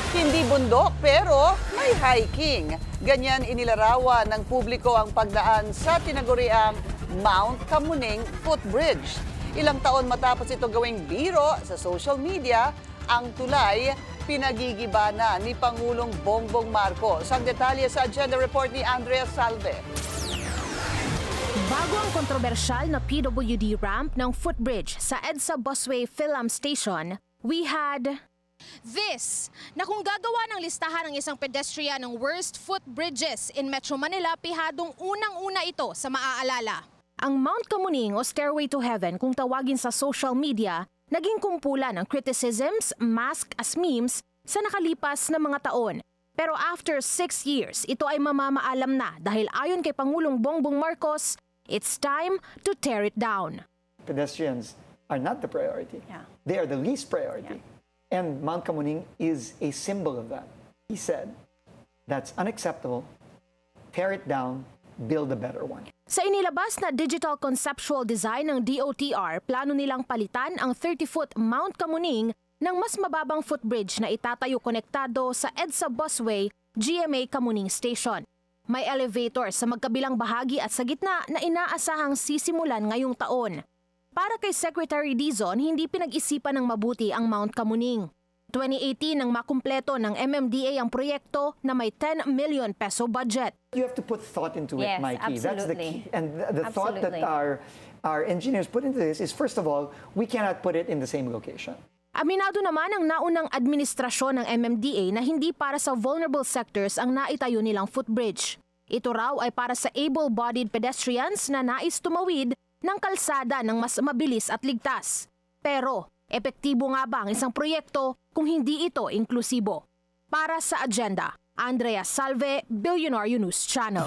Hindi bundok pero may hiking. Ganyan inilarawan ng publiko ang pagdaan sa tinaguriang Mount Kamuning Footbridge. Ilang taon matapos ito gawing biro sa social media, ang tulay pinagigiba na ni Pangulong Bongbong Marcos. Ang detalye sa agenda report ni Andrea Salve. Bago ang kontrobersyal na PWD ramp ng footbridge sa EDSA Busway Film Station, we had this, na kung gagawa ng listahan ng isang pedestrian ng worst footbridges in Metro Manila, pihadong unang-una ito sa maaalala. Ang Mount Kamuning o Stairway to Heaven kung tawagin sa social media, naging kumpulan ng criticisms, masked as memes sa nakalipas na mga taon. Pero after 6 years, ito ay mamamaalam na dahil ayon kay Pangulong Bongbong Marcos, it's time to tear it down. Pedestrians are not the priority. They are the least priority. And Mount Kamuning is a symbol of that. He said, that's unacceptable, tear it down, build a better one. Sa inilabas na digital conceptual design ng DOTR, plano nilang palitan ang 30-foot Mount Kamuning ng mas mababang footbridge na itatayo konektado sa EDSA Busway GMA Kamuning Station. May elevator sa magkabilang bahagi at sa gitna na inaasahang sisimulan ngayong taon. Para kay Secretary Dizon, hindi pinag-isipan ng mabuti ang Mount Kamuning. 2018 nang makumpleto ng MMDA ang proyekto na may 10 million peso budget. You have to put thought into it, Mikey. Absolutely. That's the key. And the thought that our engineers put into this is, first of all, we cannot put it in the same location. Aminado naman ang naunang administrasyon ng MMDA na hindi para sa vulnerable sectors ang naitayo nilang footbridge. Ito raw ay para sa able-bodied pedestrians na nais tumawid ng kalsada ng mas mabilis at ligtas. Pero, epektibo nga ba ang isang proyekto kung hindi ito inklusibo? Para sa agenda, Andrea Salve, Billionaire News Channel.